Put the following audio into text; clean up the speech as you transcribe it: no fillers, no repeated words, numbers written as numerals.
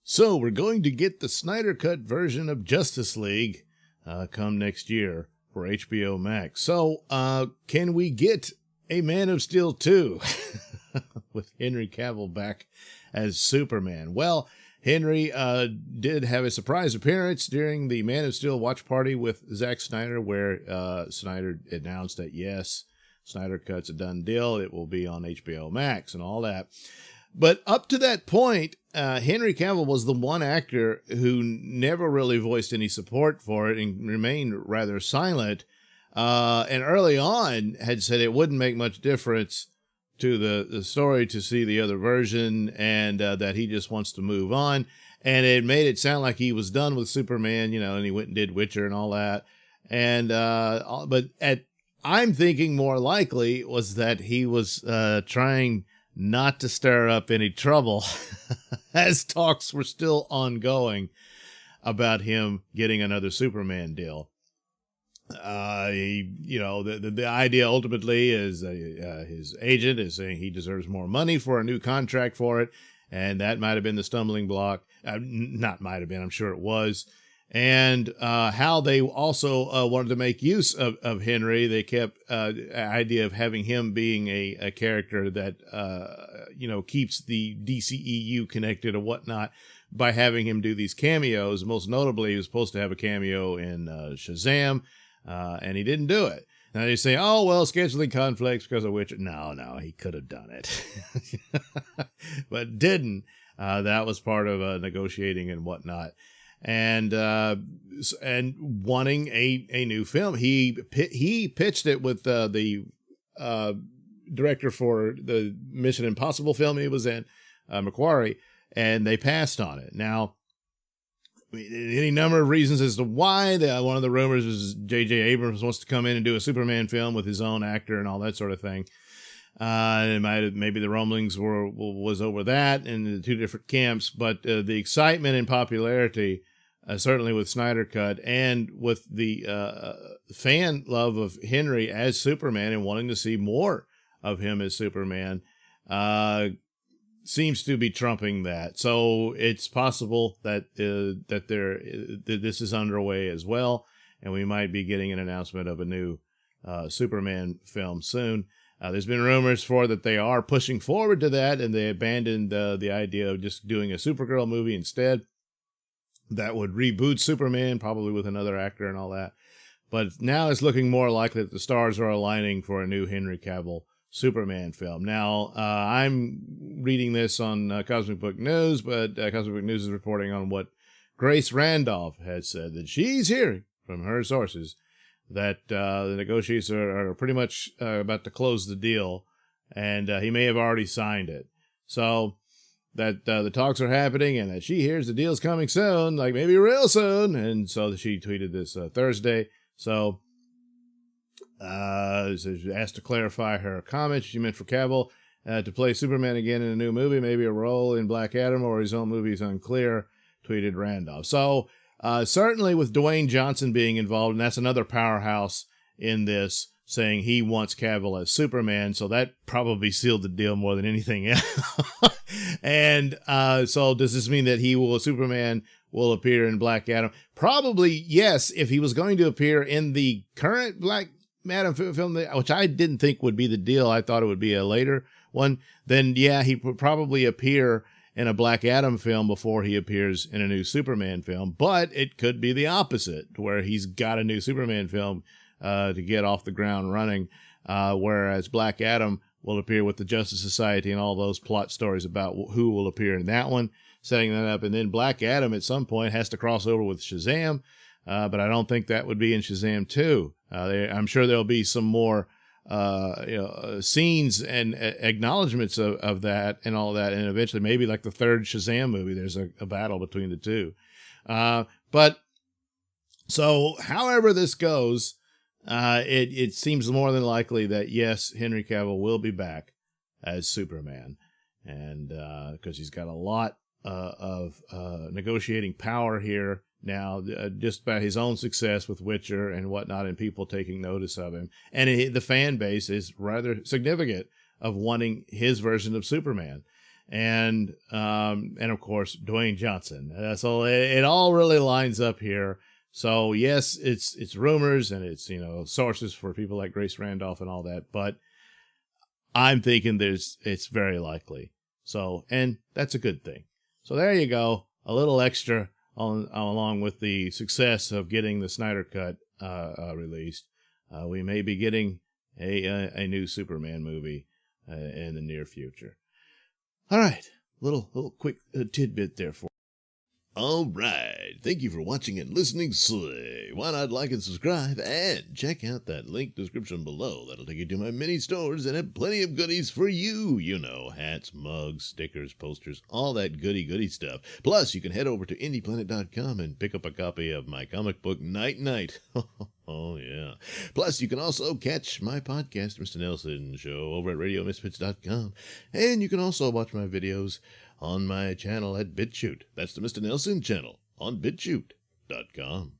So we're going to get the Snyder Cut version of Justice League come next year for HBO Max. So can we get a Man of Steel 2 with Henry Cavill back as Superman? Well, Henry did have a surprise appearance during the Man of Steel watch party with Zack Snyder, where Snyder announced that, yes, Snyder Cut's a done deal. It will be on HBO Max and all that. But up to that point, Henry Cavill was the one actor who never really voiced any support for it and remained rather silent. And early on had said it wouldn't make much difference to the story to see the other version, and that he just wants to move on. And it made it sound like he was done with Superman, you know, and he went and did Witcher and all that. And I'm thinking more likely was that he was trying not to stir up any trouble as talks were still ongoing about him getting another Superman deal. The idea ultimately is his agent is saying he deserves more money for a new contract for it. And that might have been the stumbling block. Not might have been, I'm sure it was. And how they also wanted to make use of Henry. They kept idea of having him being a character that, keeps the DCEU connected or whatnot by having him do these cameos. Most notably, he was supposed to have a cameo in Shazam, and he didn't do it. Now they say, oh, well, scheduling conflicts because of which. No, he could have done it, but didn't. That was part of negotiating and whatnot. And wanting a new film, he pitched it with the director for the Mission Impossible film he was in, Macquarie, and they passed on it. Now, any number of reasons as to why. One of the rumors is J.J. Abrams wants to come in and do a Superman film with his own actor and all that sort of thing. Maybe the rumblings was over that in the two different camps, but the excitement and popularity, certainly with Snyder Cut and with the fan love of Henry as Superman and wanting to see more of him as Superman, seems to be trumping that. So it's possible that this is underway as well, and we might be getting an announcement of a new Superman film soon. There's been rumors that they are pushing forward to that, and they abandoned the idea of just doing a Supergirl movie instead. That would reboot Superman, probably with another actor and all that. But now it's looking more likely that the stars are aligning for a new Henry Cavill Superman film. Now, I'm reading this on Cosmic Book News, but Cosmic Book News is reporting on what Grace Randolph has said, that she's hearing from her sources that the negotiations are pretty much about to close the deal, and he may have already signed it. So that the talks are happening and that she hears the deal's coming soon, like maybe real soon. And so she tweeted this Thursday. So she asked to clarify her comment. She meant for Cavill to play Superman again in a new movie, maybe a role in Black Adam or his own movie is unclear, tweeted Randolph. So certainly with Dwayne Johnson being involved, and that's another powerhouse in this, saying he wants Cavill as Superman, so that probably sealed the deal more than anything else. And so does this mean that Superman will appear in Black Adam? Probably, yes. If he was going to appear in the current Black Adam film, which I didn't think would be the deal, I thought it would be a later one, then yeah, he would probably appear in a Black Adam film before he appears in a new Superman film. But it could be the opposite, where he's got a new Superman film to get off the ground running, whereas Black Adam will appear with the Justice Society and all those plot stories about who will appear in that one, setting that up. And then Black Adam at some point has to cross over with Shazam, but I don't think that would be in Shazam 2. I'm sure there'll be some more scenes and acknowledgments of that and all that, and eventually maybe like the third Shazam movie, there's a battle between the two. But so however this goes, it seems more than likely that, yes, Henry Cavill will be back as Superman, and because he's got a lot of negotiating power here now, just by his own success with Witcher and whatnot, and people taking notice of him. And the fan base is rather significant of wanting his version of Superman. and of course Dwayne Johnson. So it all really lines up here. So yes, it's rumors and it's, you know, sources for people like Grace Randolph and all that, but I'm thinking it's very likely. So, and that's a good thing. So there you go, a little extra along with the success of getting the Snyder Cut released. We may be getting a new Superman movie in the near future. All right, little quick tidbit there for. All right, thank you for watching and listening. Slay. Why not like and subscribe and check out that link description below. That'll take you to my mini stores and have plenty of goodies for you. You know, hats, mugs, stickers, posters, all that goody stuff. Plus, you can head over to indieplanet.com and pick up a copy of my comic book Night Night. Oh, yeah. Plus, you can also catch my podcast, Mr Nailsin Show, over at RadioMisfits.com. And you can also watch my videos on my channel at BitChute. That's the Mr Nailsin channel on BitChute.com.